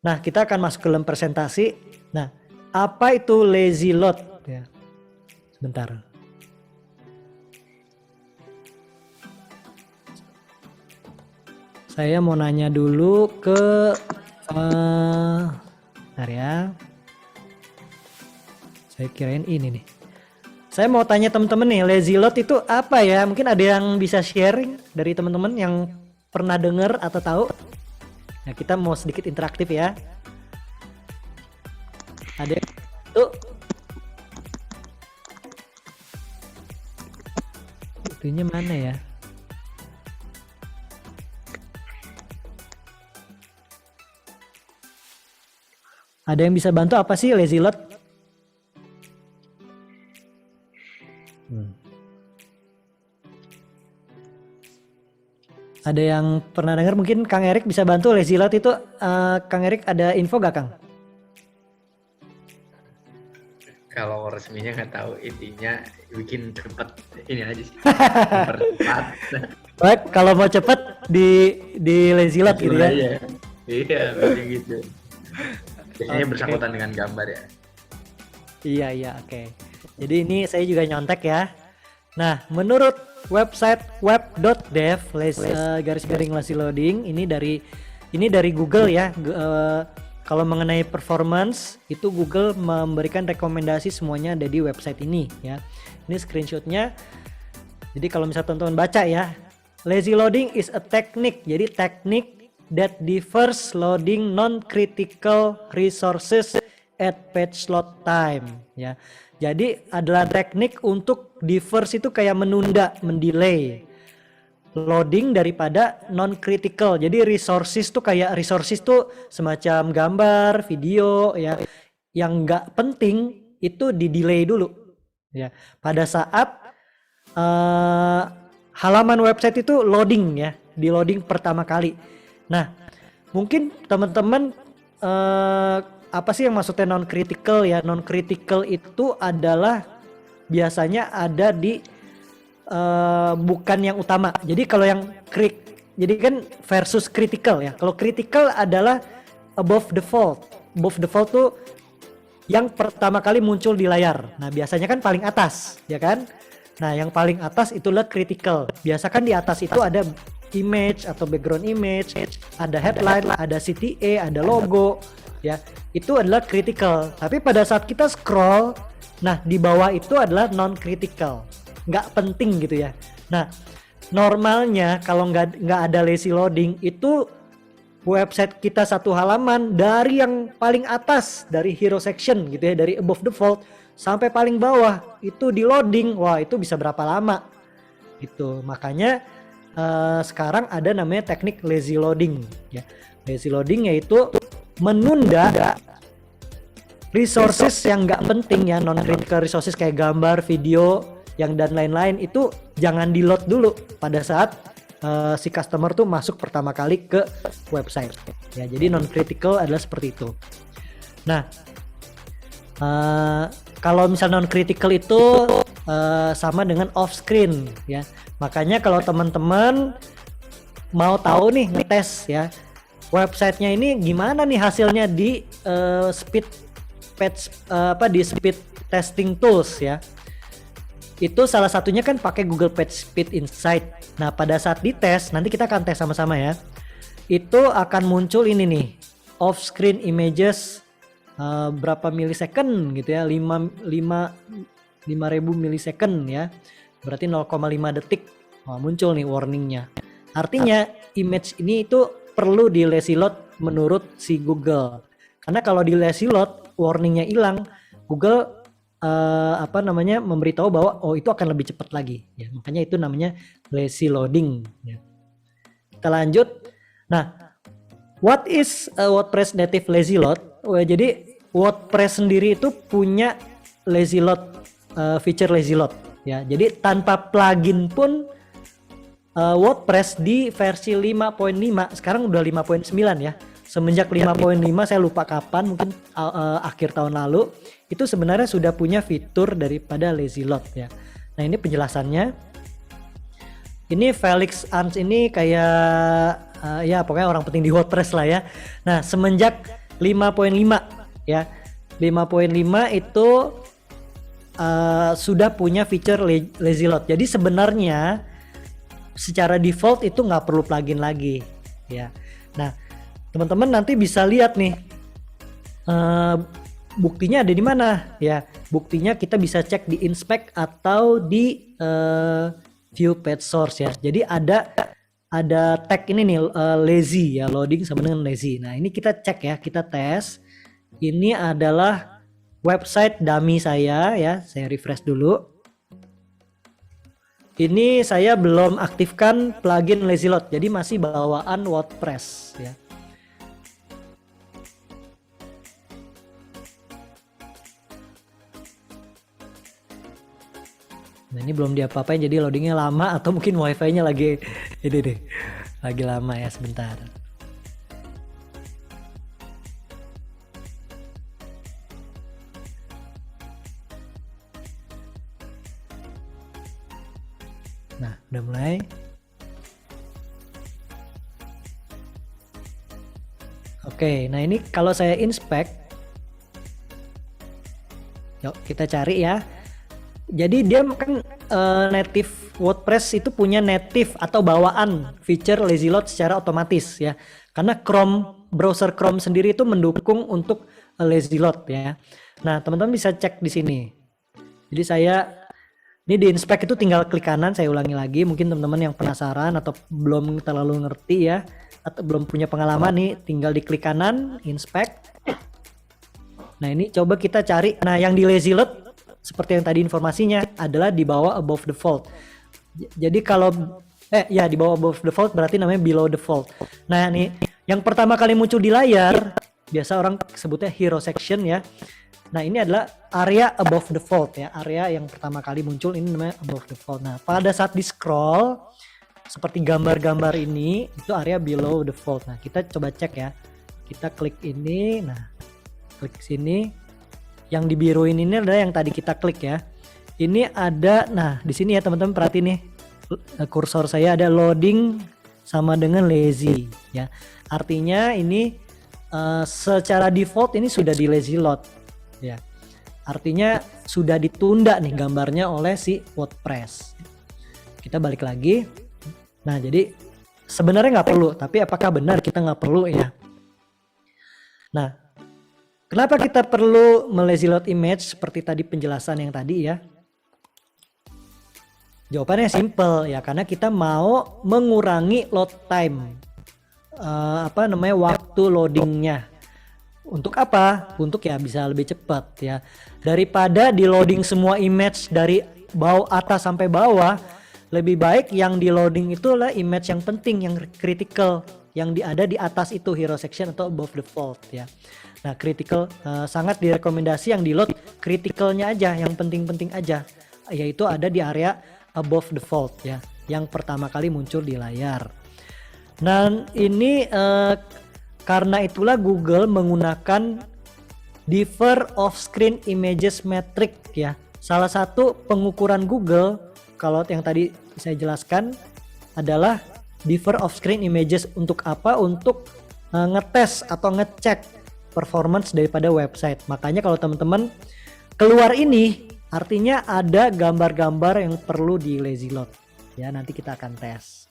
Nah, kita akan masuk ke dalam presentasi. Nah, apa itu lazy load? Ya, sebentar. Saya mau nanya dulu ke, bentar ya. Saya kirain ini nih. Saya mau tanya teman-teman nih, lazy load itu apa ya? Mungkin ada yang bisa sharing dari teman-teman yang pernah dengar atau tahu? Nah, kita mau sedikit interaktif ya. Ada tuh. Itunya mana ya? Ada yang bisa bantu apa sih lazy load? Ada yang pernah dengar, mungkin Kang Erik bisa bantu lazy load itu. Kang Erik ada info gak, Kang? Kalau resminya nggak tahu, intinya bikin cepet ini aja sih, mempercepat. Baik, kalau mau cepet di lazy load gitu ya. Iya, kayak gitu. Biasanya bersangkutan dengan gambar ya. Iya, oke. Jadi ini saya juga nyontek ya. Nah, menurut website web.dev garis garing lazy loading ini dari Google ya. Kalau mengenai performance itu Google memberikan rekomendasi semuanya ada di website ini ya. Ini screenshotnya. Jadi kalau misalnya teman-teman baca ya, lazy loading is a technique. Jadi teknik that differs loading non-critical resources at page load time ya. Jadi adalah teknik untuk differs itu kayak menunda, mendelay loading daripada non-critical. Jadi resources tuh kayak resources tuh semacam gambar, video ya, yang nggak penting itu di delay dulu ya. Pada saat halaman website itu loading ya, di loading pertama kali. Nah, mungkin teman-teman apa sih yang maksudnya non-critical ya? Non-critical itu adalah biasanya ada di bukan yang utama. Jadi kalau yang jadi kan versus critical ya. Kalau critical adalah above default. Above default tuh yang pertama kali muncul di layar. Nah, biasanya kan paling atas, ya kan? Nah, yang paling atas itulah critical. Biasa kan di atas itu ada image atau background image, ada headline, ada CTA, ada logo, ya. Itu adalah critical. Tapi pada saat kita scroll, nah di bawah itu adalah non-critical, nggak penting gitu ya. Nah, normalnya kalau nggak ada lazy loading itu website kita satu halaman dari yang paling atas, dari hero section gitu ya, dari above default sampai paling bawah itu di loading, wah itu bisa berapa lama gitu. Makanya sekarang ada namanya teknik lazy loading ya. Lazy loading yaitu menunda resources yang nggak penting ya, non critical resources kayak gambar, video yang dan lain-lain itu jangan di load dulu pada saat si customer tuh masuk pertama kali ke website ya. Jadi non critical adalah seperti itu. Nah, kalau misal non critical itu sama dengan off screen ya. Makanya kalau teman-teman mau tahu nih ngetes ya websitenya ini gimana nih hasilnya di speed testing tools ya. Itu salah satunya kan pakai Google Page Speed Insight. Nah, pada saat dites, nanti kita akan tes sama-sama ya. Itu akan muncul ini nih, off screen images berapa milisecond gitu ya, 5000 milisecond ya. Berarti 0,5 detik. Muncul nih warningnya. Artinya image ini itu perlu di lazy load menurut si Google. Karena kalau di lazy load warningnya hilang, Google memberitahu bahwa itu akan lebih cepat lagi ya. Makanya itu namanya lazy loading ya. Kita lanjut. Nah, what is a WordPress native lazy load? Jadi WordPress sendiri itu punya lazy load, feature lazy load ya. Jadi tanpa plugin pun WordPress di versi 5.5 sekarang udah 5.9 ya. Semenjak 5.5 saya lupa kapan, mungkin akhir tahun lalu itu sebenarnya sudah punya fitur daripada lazy load ya. Nah, ini penjelasannya. Ini Felix Arns ini kayak ya pokoknya orang penting di WordPress lah ya. Nah, semenjak 5.5 ya. 5.5 itu sudah punya fitur lazy load. Jadi sebenarnya secara default itu nggak perlu plugin lagi ya. Nah, teman-teman nanti bisa lihat nih buktinya ada di mana ya. Buktinya kita bisa cek di inspect atau di view page source ya. Jadi ada tag ini nih lazy ya, loading sama dengan lazy. Nah, ini kita cek ya, kita tes. Ini adalah website dummy saya ya. Saya refresh dulu. Ini saya belum aktifkan plugin lazy load, jadi masih bawaan WordPress ya. Nah, ini belum diapa-apain, jadi loadingnya lama atau mungkin wifi-nya lagi ini deh, lagi lama ya, sebentar. Nah, udah mulai. Oke, nah ini kalau saya inspect, yuk kita cari ya. Jadi dia kan native WordPress itu punya native atau bawaan feature lazy load secara otomatis ya. Karena browser Chrome sendiri itu mendukung untuk lazy load ya. Nah, teman-teman bisa cek di sini. Jadi ini di inspect itu tinggal klik kanan, saya ulangi lagi. Mungkin teman-teman yang penasaran atau belum terlalu ngerti ya, atau belum punya pengalaman nih, tinggal di klik kanan, inspect. Nah, ini coba kita cari. Nah, yang di lazy load seperti yang tadi informasinya adalah di bawah above default. Jadi kalau di bawah above default berarti namanya below default. Nah, nih yang pertama kali muncul di layar biasa orang sebutnya hero section ya. Nah, ini adalah area above default ya. Area yang pertama kali muncul ini namanya above default. Nah, pada saat di scroll seperti gambar-gambar ini itu area below default. Nah, kita coba cek ya. Kita klik ini. Nah, klik sini. Yang dibiruin ini adalah yang tadi kita klik ya. Ini ada, nah di sini ya teman-teman, perhatiin nih kursor saya ada loading sama dengan lazy ya. Artinya ini secara default ini sudah di lazy load ya. Artinya sudah ditunda nih gambarnya oleh si WordPress. Kita balik lagi. Nah, jadi sebenarnya nggak perlu, tapi apakah benar kita nggak perlu ya? Nah, kenapa kita perlu lazy load image seperti tadi penjelasan yang tadi ya? Jawabannya simple ya, karena kita mau mengurangi load time, waktu loadingnya. Untuk apa? Untuk ya bisa lebih cepat ya. Daripada di loading semua image dari bawah atas sampai bawah, lebih baik yang di loading itulah image yang penting, yang critical, yang ada di atas itu hero section atau above default ya. Nah, critical sangat direkomendasi yang di load criticalnya aja, yang penting-penting aja, yaitu ada di area above default ya, yang pertama kali muncul di layar. Nah, ini karena itulah Google menggunakan differ off screen images metric ya. Salah satu pengukuran Google kalau yang tadi saya jelaskan adalah differ off screen images. Untuk apa? Untuk ngetes atau ngecek performance daripada website. Makanya kalau teman-teman keluar ini artinya ada gambar-gambar yang perlu di lazy load ya. Nanti kita akan tes.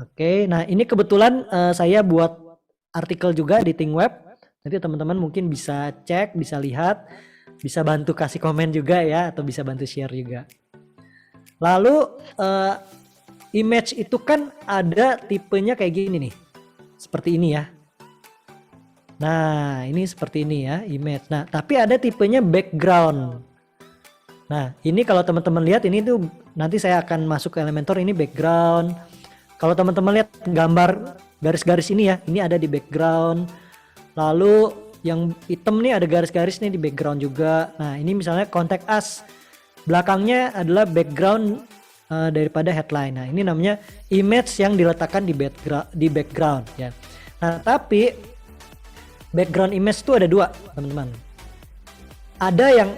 Oke, nah ini kebetulan saya buat artikel juga di ThinkWeb. Nanti teman-teman mungkin bisa cek, bisa lihat, bisa bantu kasih komen juga ya, atau bisa bantu share juga. Lalu image itu kan ada tipenya kayak gini nih, seperti ini ya. Nah, ini seperti ini ya, image. Nah, tapi ada tipenya background. Nah, ini kalau teman-teman lihat ini tuh nanti saya akan masuk ke Elementor, ini background. Kalau teman-teman lihat gambar garis-garis ini ya, ini ada di background. Lalu yang hitam nih ada garis-garis nih di background juga. Nah, ini misalnya contact us. Belakangnya adalah background daripada headline. Nah, ini namanya image yang diletakkan di background ya. Nah, tapi background image itu ada dua, teman-teman. Ada yang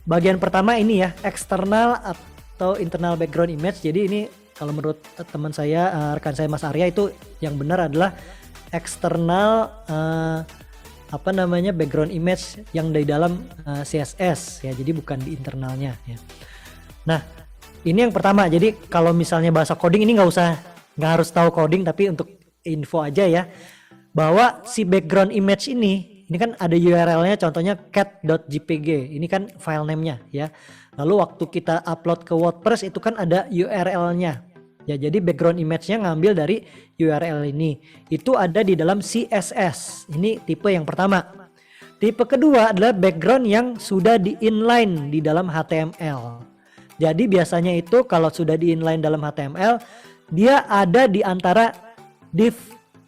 bagian pertama ini ya, external atau internal background image. Jadi ini kalau menurut teman saya, rekan saya Mas Arya, itu yang benar adalah external apa namanya background image yang dari dalam CSS ya, jadi bukan di internalnya ya. Nah ini yang pertama, jadi kalau misalnya bahasa coding ini nggak harus tahu coding, tapi untuk info aja ya, bahwa si background image ini kan ada URL-nya, contohnya cat.jpg, ini kan file name-nya ya. Lalu waktu kita upload ke WordPress itu kan ada URL-nya. Ya, jadi background image-nya ngambil dari URL ini. Itu ada di dalam CSS. Ini tipe yang pertama. Tipe kedua adalah background yang sudah di inline di dalam HTML. Jadi biasanya itu kalau sudah di inline dalam HTML, dia ada di antara div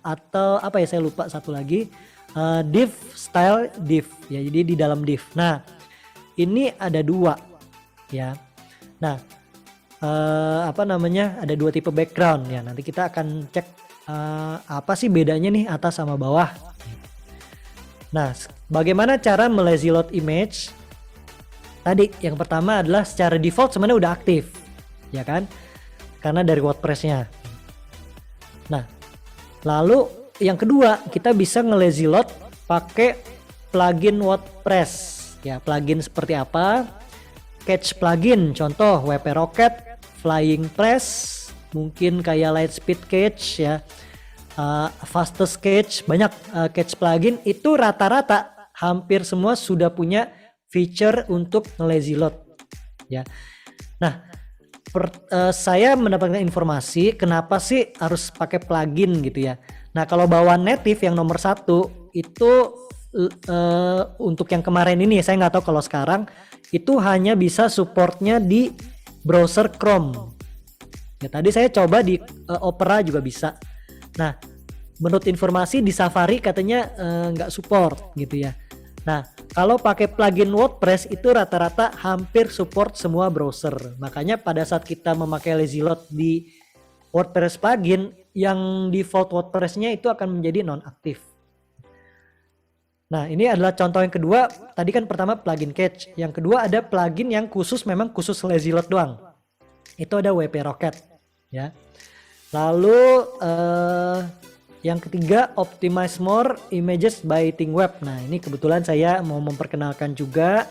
atau apa ya, saya lupa satu lagi, div style div ya, jadi di dalam div. Nah ini ada dua ya. Nah apa namanya, ada dua tipe background ya, nanti kita akan cek apa sih bedanya nih atas sama bawah. Nah bagaimana cara melazy load image? Tadi yang pertama adalah secara default sebenarnya udah aktif ya kan, karena dari WordPress-nya. Nah lalu yang kedua, kita bisa nge-lazy load pakai plugin WordPress. Ya, plugin seperti apa? Cache plugin, contoh WP Rocket, Flying Press, mungkin kayak Lightspeed Cache ya, Fastest Cache, banyak cache plugin itu rata-rata hampir semua sudah punya feature untuk nge-lazy load. Ya, nah saya mendapatkan informasi kenapa sih harus pakai plugin gitu ya. Nah kalau bawaan native yang nomor 1 itu untuk yang kemarin ini, saya nggak tahu kalau sekarang itu hanya bisa supportnya di browser Chrome. Ya tadi saya coba di Opera juga bisa. Nah menurut informasi di Safari katanya nggak support gitu ya. Nah kalau pakai plugin WordPress itu rata-rata hampir support semua browser. Makanya pada saat kita memakai lazy load di WordPress plugin, yang default WordPress-nya itu akan menjadi nonaktif. Nah ini adalah contoh yang kedua. Tadi kan pertama plugin cache, yang kedua ada plugin yang memang khusus lazy load doang. Itu ada WP Rocket ya. Lalu yang ketiga optimize more images by ThinkWeb. Nah ini kebetulan saya mau memperkenalkan juga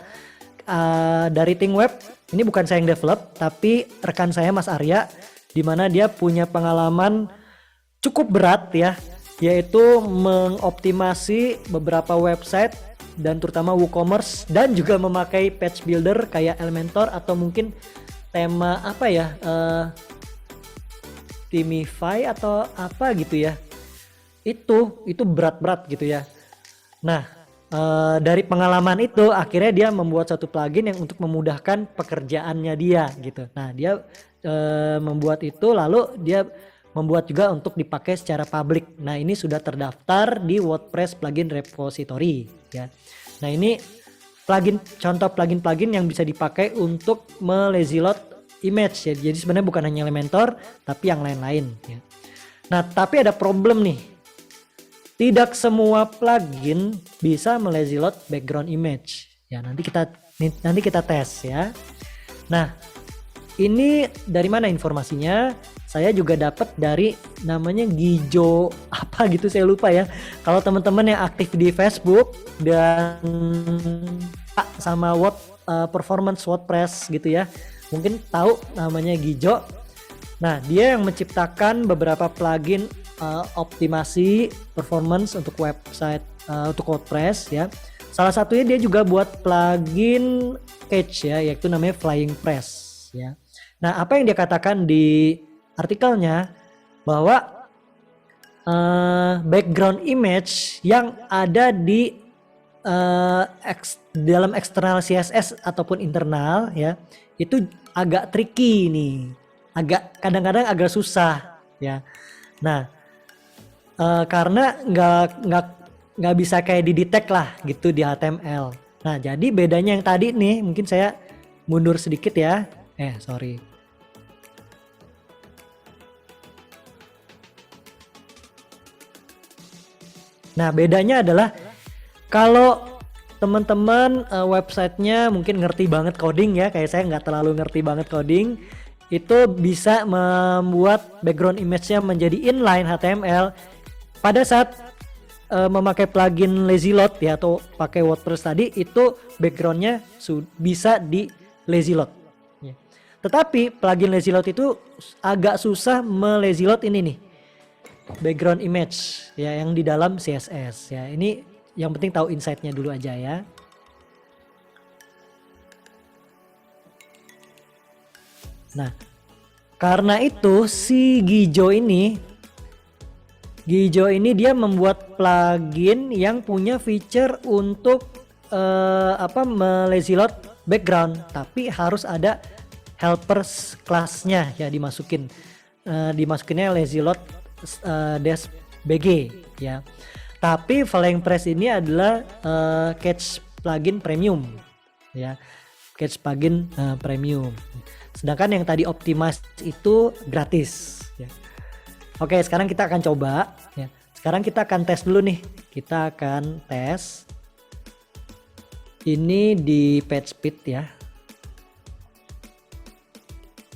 dari ThinkWeb. Ini bukan saya yang develop, tapi rekan saya Mas Arya, di mana dia punya pengalaman cukup berat ya, yaitu mengoptimasi beberapa website dan terutama WooCommerce, dan juga memakai page builder kayak Elementor atau mungkin tema apa ya, Themify atau apa gitu ya. Itu berat-berat gitu ya. Nah dari pengalaman itu akhirnya dia membuat satu plugin yang untuk memudahkan pekerjaannya dia gitu. Nah dia membuat itu, lalu dia membuat juga untuk dipakai secara publik. Nah ini sudah terdaftar di WordPress plugin repository ya. Nah ini contoh plugin yang bisa dipakai untuk melazy load image ya. Jadi sebenarnya bukan hanya Elementor tapi yang lain-lain ya. Nah tapi ada problem nih, tidak semua plugin bisa melazy load background image ya. Nanti kita tes ya. Nah ini dari mana informasinya? Saya juga dapat dari namanya Gijo apa gitu, saya lupa ya. Kalau teman-teman yang aktif di Facebook dan sama performance WordPress gitu ya, mungkin tahu namanya Gijo. Nah dia yang menciptakan beberapa plugin optimasi performance untuk website untuk WordPress ya. Salah satunya dia juga buat plugin cache ya, yaitu namanya Flying Press ya. Nah apa yang dia katakan di artikelnya, bahwa background image yang ada di dalam eksternal CSS ataupun internal ya, itu agak tricky nih, kadang-kadang agak susah ya. Nah karena nggak bisa kayak didetect lah gitu di HTML. Nah jadi bedanya yang tadi nih, mungkin saya mundur sedikit ya, sorry. Nah bedanya adalah kalau teman-teman websitenya mungkin ngerti banget coding ya, kayak saya nggak terlalu ngerti banget coding, itu bisa membuat background image-nya menjadi inline HTML. Pada saat memakai plugin Lazy Load ya atau pakai WordPress tadi, itu backgroundnya bisa di Lazy Load. Ya. Tetapi plugin Lazy Load itu agak susah Lazy Load ini nih, background image ya yang di dalam CSS ya. Ini yang penting tahu insight-nya dulu aja ya. Nah, karena itu si Gijo ini dia membuat plugin yang punya feature untuk lazy load background, tapi harus ada helpers kelasnya ya dimasukinnya lazy load dash bg ya. Tapi Flyingpress ini adalah Catch plugin premium ya, Catch plugin premium. Sedangkan yang tadi Optimize itu gratis ya. Oke, sekarang kita akan coba ya. Sekarang kita akan tes dulu nih. Kita akan tes ini di PageSpeed ya.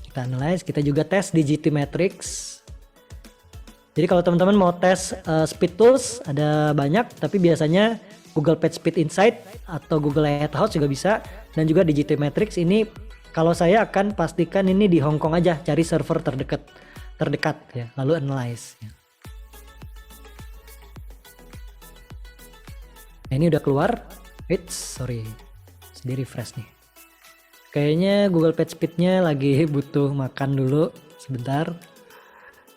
Kita analyze, kita juga tes di GTmetrix. Jadi kalau teman-teman mau tes speed tools ada banyak, tapi biasanya Google PageSpeed Insight atau Google Lighthouse juga bisa, dan juga di GTmetrix ini. Kalau saya akan pastikan ini di Hong Kong aja, cari server terdekat ya, lalu analyze ya. Nah, ini udah keluar. Sorry, di refresh nih. Kayaknya Google PageSpeed-nya lagi butuh makan dulu sebentar,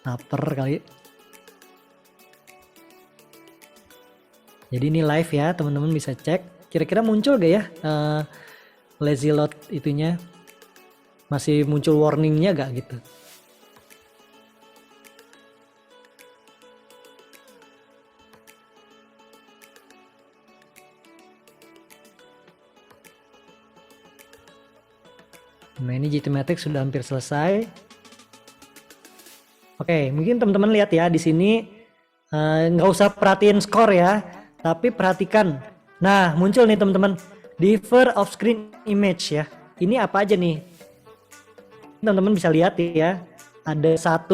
lapar kali. Jadi ini live ya, teman-teman bisa cek. Kira-kira muncul gak ya lazy load itunya? Masih muncul warningnya gak gitu? Nah, ini GTmetrix sudah hampir selesai. Oke, mungkin teman-teman lihat ya di sini nggak usah perhatiin skor ya, tapi perhatikan. Nah, muncul nih teman-teman, differ off screen image ya. Ini apa aja nih? Teman-teman bisa lihat ya, ada 1,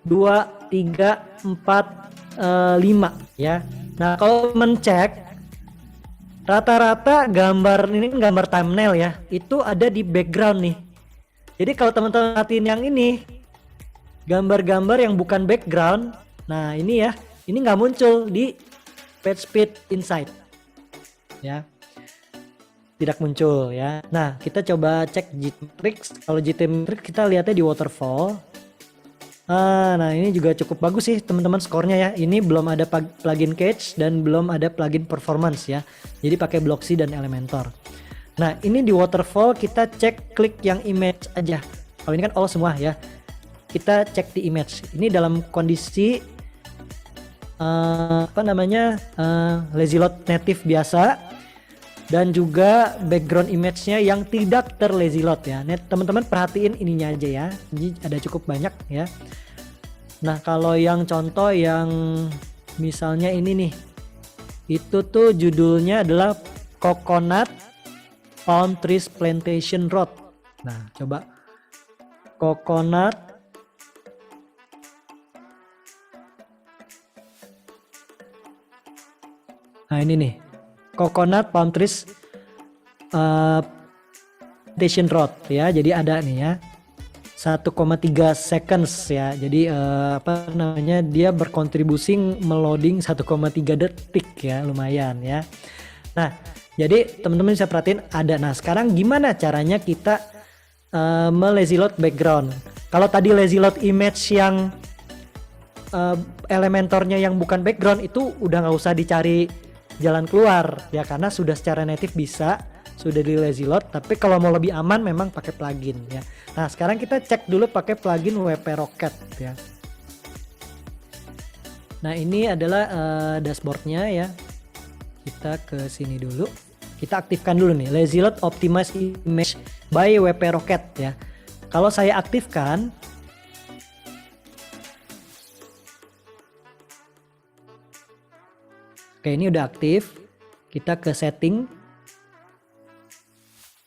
2, 3, 4, 5 ya. Nah, kalau mencek rata-rata gambar ini gambar thumbnail ya, itu ada di background nih. Jadi kalau teman-teman perhatiin yang ini, gambar-gambar yang bukan background, nah ini ya, ini nggak muncul di PageSpeed Insight ya. Tidak muncul ya. Nah, kita coba cek GTmetrix. Kalau GTmetrix kita lihatnya di waterfall. Nah, ini juga cukup bagus sih teman-teman skornya ya. Ini belum ada plugin Catch dan belum ada plugin performance ya. Jadi pakai Blocksy dan Elementor. Nah, ini di waterfall kita cek klik yang image aja. Kalau ini kan all semua ya. Kita cek di image. Ini dalam kondisi lazy load native biasa. Dan juga background image-nya yang tidak terlazy load ya. Teman-teman perhatiin ininya aja ya. Ini ada cukup banyak ya. Nah, kalau yang contoh yang misalnya ini nih, itu tuh judulnya adalah Coconut Palm Trees Plantation Road. Nah, coba Coconut ini nih, Coconut Palm Trees Plantation Road ya. Jadi ada nih ya 1,3 seconds ya. Jadi dia berkontribusi meloading 1,3 detik ya, lumayan ya. Nah, jadi teman-teman bisa perhatiin ada. Nah, sekarang gimana caranya kita lazy load background? Kalau tadi lazy load image yang Elementornya yang bukan background itu udah nggak usah dicari jalan keluar ya, karena sudah secara native bisa, sudah di lazy load. Tapi kalau mau lebih aman memang pakai plugin ya. Nah, sekarang kita cek dulu pakai plugin WP Rocket ya. Nah, ini adalah dashboardnya ya. Kita ke sini dulu. Kita aktifkan dulu nih lazy load optimize image by WP Rocket ya. Kalau saya aktifkan, oke, ini udah aktif. Kita ke setting.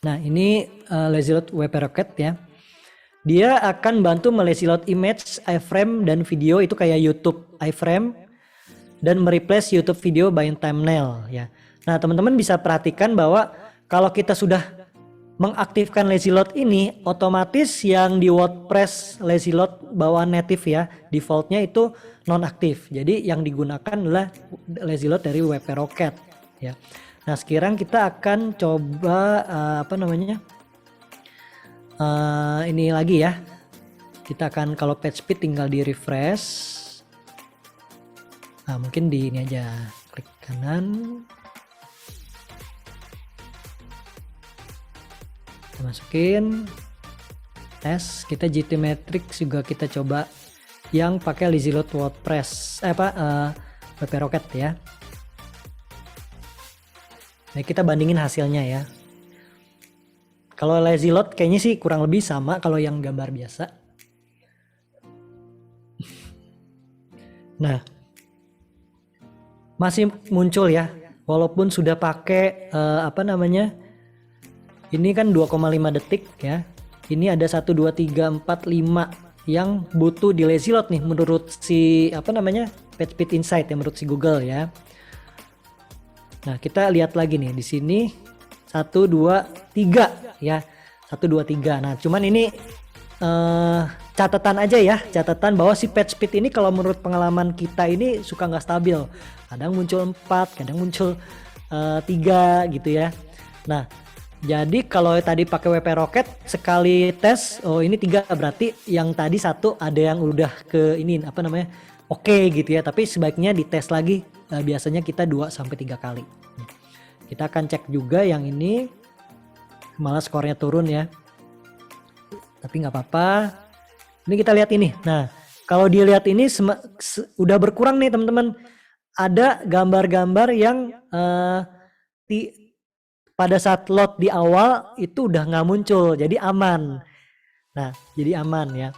Nah, ini lazy load WP Rocket ya. Dia akan bantu lazy load image, iframe dan video itu kayak YouTube iframe. dan mereplace YouTube video by thumbnail ya. Nah, teman-teman bisa perhatikan bahwa kalau kita sudah mengaktifkan lazy load ini, otomatis yang di WordPress lazy load bawaan native ya, defaultnya itu nonaktif. Jadi yang digunakan adalah lazy load dari WP Rocket ya. Nah, sekarang kita akan coba ini lagi ya. Kita akan kalau page speed tinggal di refresh. Nah, mungkin di ini aja, klik kanan. Kita masukin tes, kita GT Matrix juga kita coba yang pakai lazy load WordPress WP Rocket ya. Nah, kita bandingin hasilnya ya. Kalau lazy load kayaknya sih kurang lebih sama kalau yang gambar biasa. Nah, masih muncul ya, walaupun sudah pakai ini kan 2,5 detik ya. Ini ada 1, 2, 3, 4, 5 yang butuh di lazy load nih menurut si PageSpeed Insight ya, menurut si Google ya. Nah, kita lihat lagi nih di sini 1, 2, 3 ya. 1, 2, 3. Nah, cuman ini catatan aja ya, catatan bahwa si PageSpeed ini kalau menurut pengalaman kita ini suka nggak stabil. Kadang muncul 4, kadang muncul 3 gitu ya. Nah, jadi kalau tadi pakai WP Rocket sekali tes, oh ini 3 berarti yang tadi 1 ada yang udah ke ini oke gitu ya. Tapi sebaiknya dites lagi, biasanya kita 2 sampai 3 kali. Kita akan cek juga yang ini, malah skornya turun ya. Tapi nggak apa-apa. Ini kita lihat ini. Nah, kalau dilihat ini udah berkurang nih teman-teman. Ada gambar-gambar yang pada saat load di awal itu udah nggak muncul, jadi aman. Nah, jadi aman ya.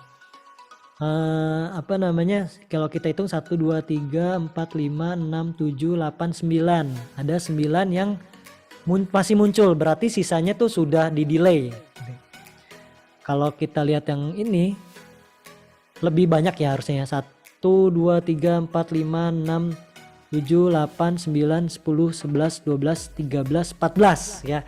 Kalau kita hitung 1, 2, 3, 4, 5, 6, 7, 8, 9. Ada 9 yang masih muncul, berarti sisanya tuh sudah di delay. Kalau kita lihat yang ini lebih banyak ya harusnya 1, 2, 3, 4, 5, 6, 7, 8, 9, 10, 11, 12, 13, 14 ya.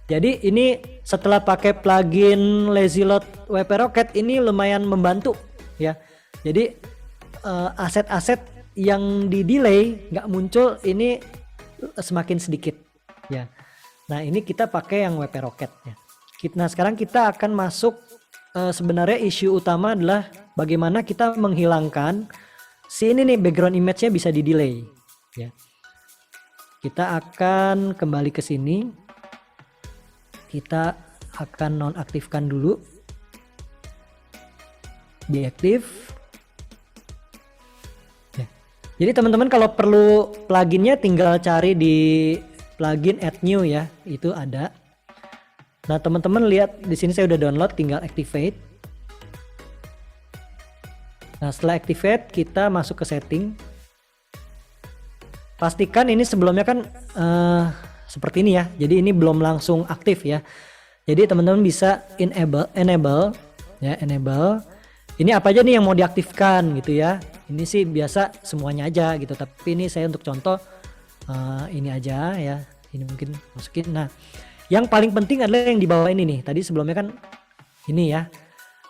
Jadi ini setelah pakai plugin lazy load WP Rocket ini lumayan membantu ya. Jadi aset-aset yang di delay nggak muncul ini semakin sedikit ya. Nah, ini kita pakai yang WP Rocket ya. Nah, sekarang kita akan masuk sebenarnya isu utama adalah bagaimana kita menghilangkan si ini nih background image-nya bisa di delay ya. Kita akan kembali ke sini. Kita akan nonaktifkan dulu. Deaktif. Ya. Jadi teman-teman kalau perlu pluginnya tinggal cari di plugin add new ya, itu ada. Nah, teman-teman lihat di sini saya udah download, tinggal activate. Nah, setelah activate kita masuk ke setting. Pastikan ini sebelumnya kan seperti ini ya. Jadi ini belum langsung aktif ya. Jadi teman-teman bisa enable ya, enable. Ini apa aja nih yang mau diaktifkan gitu ya. Ini sih biasa semuanya aja gitu. Tapi ini saya untuk contoh ini aja ya. Ini mungkin masukin. Nah, yang paling penting adalah yang di bawah ini nih. Tadi sebelumnya kan ini ya.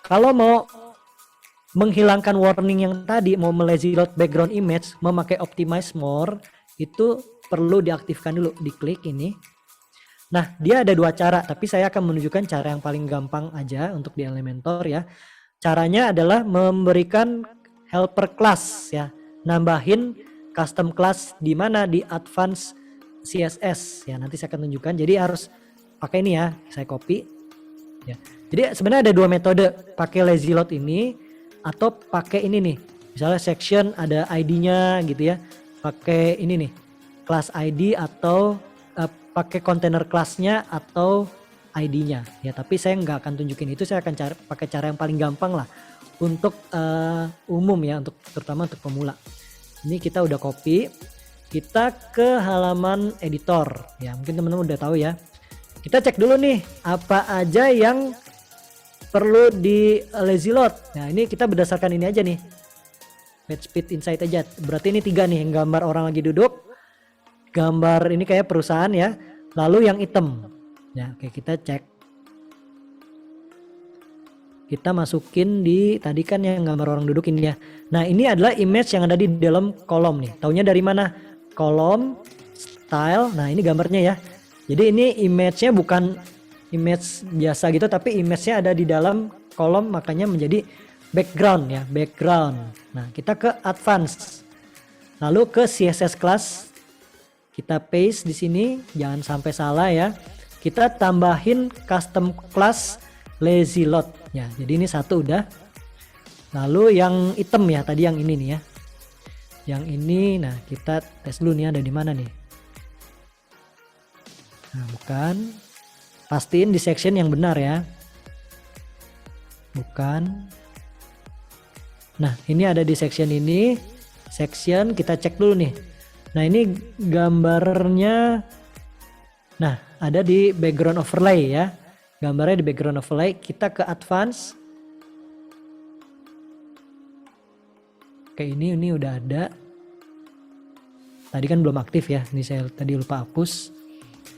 Kalau mau menghilangkan warning yang tadi, mau lazy load background image, memakai optimize more, itu perlu diaktifkan dulu. Diklik ini. Nah, dia ada 2 cara, tapi saya akan menunjukkan cara yang paling gampang aja untuk di Elementor ya. Caranya adalah memberikan helper class ya. Nambahin custom class di mana di advance CSS ya. Nanti saya akan tunjukkan. Jadi harus pakai ini ya. Saya copy ya. Jadi sebenarnya ada 2 metode, pakai lazy load ini atau pakai ini nih. Misalnya section ada ID-nya gitu ya. Pakai ini nih, class ID atau pakai container class-nya atau ID-nya ya. Tapi saya nggak akan tunjukin itu, saya akan pakai cara yang paling gampang lah untuk umum ya, untuk terutama untuk pemula. Ini kita udah copy, kita ke halaman editor ya. Mungkin teman-teman udah tahu ya. Kita cek dulu nih apa aja yang perlu di lazy load. Nah, ini kita berdasarkan ini aja nih. page speed insight aja. Berarti ini 3 nih, yang gambar orang lagi duduk, gambar ini kayak perusahaan ya, lalu yang hitam. Ya, oke, kita cek. Kita masukin di tadi kan yang gambar orang duduk ini ya. Nah, ini adalah image yang ada di dalam kolom nih. Taunya dari mana? Kolom, style. Nah, ini gambarnya ya. Jadi ini image-nya bukan image biasa gitu, tapi image-nya ada di dalam kolom, makanya menjadi background ya, background. Nah, kita ke advance. Lalu ke CSS class. Kita paste di sini, jangan sampai salah ya. Kita tambahin custom class lazy load ya. Jadi ini satu udah. Lalu yang hitam ya, tadi yang ini nih ya. Yang ini, nah kita tes dulu nih ada di mana nih. Nah, bukan. Pastiin di section yang benar ya. Bukan. Nah, ini ada di section ini. Section kita cek dulu nih. Nah, ini gambarnya. Nah, ada di background overlay ya. Gambarnya di background overlay. Kita ke advance. Oke, ini udah ada. Tadi kan belum aktif ya. Ini saya tadi lupa hapus.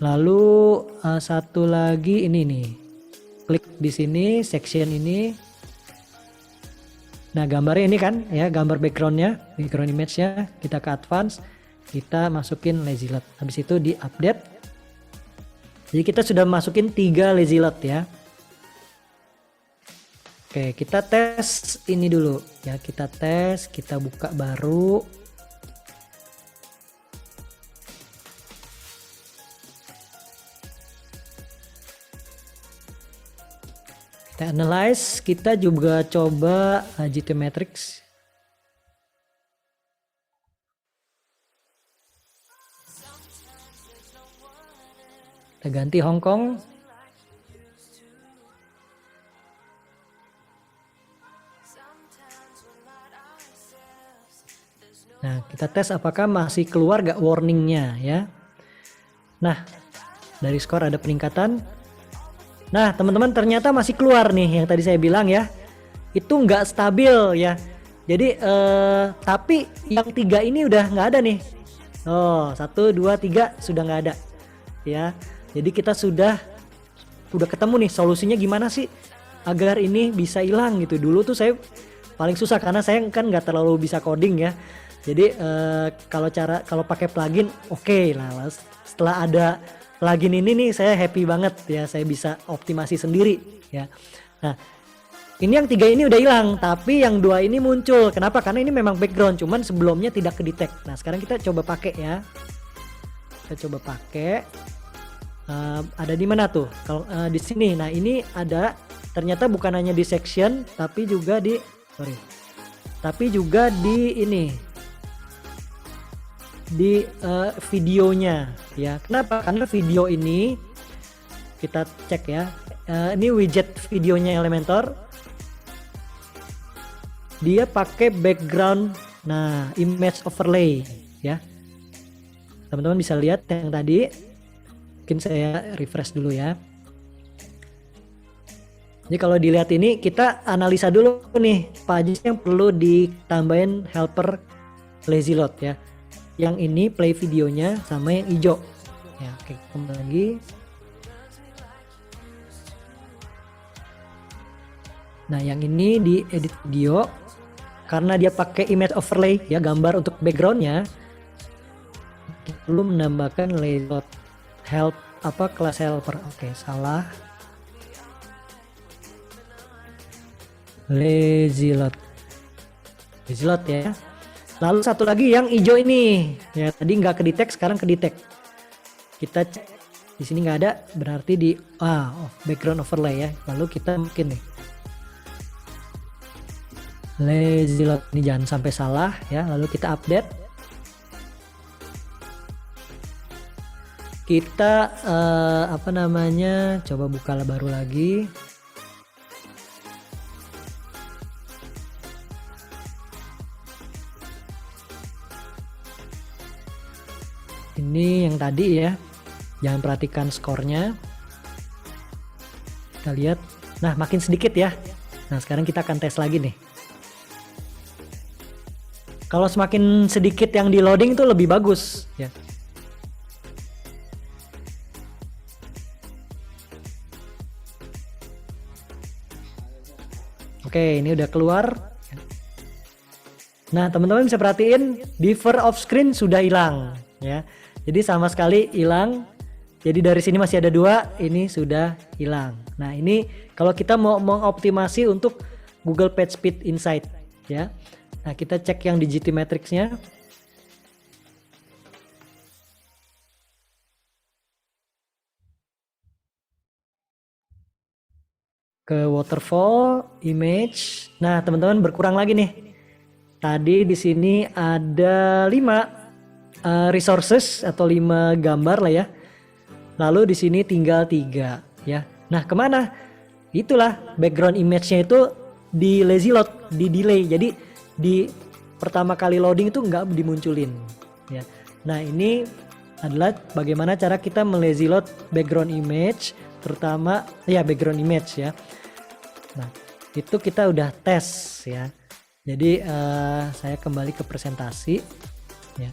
Lalu satu lagi ini nih. Klik di sini section ini. Nah, gambarnya ini kan ya, gambar backgroundnya, background image-nya. Kita ke advance, kita masukin lazy load. Habis itu di update. Jadi kita sudah masukin 3 lazy load ya. Oke, kita tes ini dulu ya. Kita tes, kita buka baru. Kita analyze, kita juga coba GT Matrix. Kita ganti Hong Kong. Nah, kita tes apakah masih keluar gak warningnya ya. Nah, dari skor ada peningkatan. Nah, teman-teman, ternyata masih keluar nih yang tadi saya bilang ya. Itu nggak stabil ya. Jadi tapi yang 3 ini udah nggak ada nih. Oh, 1, 2, 3 sudah nggak ada ya. Jadi kita sudah ketemu nih solusinya gimana sih agar ini bisa hilang gitu. Dulu tuh saya paling susah karena saya kan nggak terlalu bisa coding ya. Jadi kalau pakai plugin oke lah. Setelah ada plugin ini nih saya happy banget ya, saya bisa optimasi sendiri ya. Nah, ini yang 3 ini udah hilang, tapi yang 2 ini muncul. Kenapa? Karena ini memang background, cuman sebelumnya tidak kedetek. Nah, sekarang kita coba pakai ya. Kita coba pakai. Ada di mana tuh? Kalau di sini. Nah, ini ada ternyata bukan hanya di section, tapi juga di ini. Di videonya ya. Kenapa? Karena video ini kita cek ya. Ini widget videonya Elementor. Dia pakai background, nah image overlay ya. Teman-teman bisa lihat yang tadi. Mungkin saya refresh dulu ya. Jadi kalau dilihat ini kita analisa dulu nih apa aja yang perlu ditambahin helper lazy load ya. Yang ini play videonya sama yang hijau ya. Oke, kembali lagi. Nah, yang ini di edit video karena dia pakai image overlay ya, gambar untuk backgroundnya. Belum menambahkan layout help class helper. Oke, salah. Lazy load ya. Lalu satu lagi yang hijau ini ya, tadi nggak kedetek, sekarang kedetek. Kita cek di sini nggak ada, berarti di background overlay ya. Lalu kita mungkin nih lazy load ini jangan sampai salah ya. Lalu kita update. Kita coba buka baru lagi. Ini yang tadi ya, jangan perhatikan skornya. Kita lihat, nah makin sedikit ya. Nah sekarang kita akan tes lagi nih. Kalau semakin sedikit yang di loading itu lebih bagus ya. Oke, ini udah keluar. Nah, teman-teman bisa perhatiin differ off screen sudah hilang ya. Jadi sama sekali hilang. Jadi dari sini masih ada 2, ini sudah hilang. Nah, ini kalau kita mau mengoptimasi untuk Google PageSpeed Insight ya. Nah, kita cek yang di GTmetrix-nya. Ke waterfall, image. Nah, teman-teman berkurang lagi nih. Tadi di sini ada 5 resources atau 5 gambar lah ya. Lalu di sini tinggal 3 ya. Nah, kemana? Itulah background image-nya itu di lazy load, di delay. Jadi di pertama kali loading itu nggak dimunculin ya. Nah, ini adalah bagaimana cara kita melazy load background image, terutama ya background image ya. Nah, itu kita udah tes ya. Jadi saya kembali ke presentasi ya.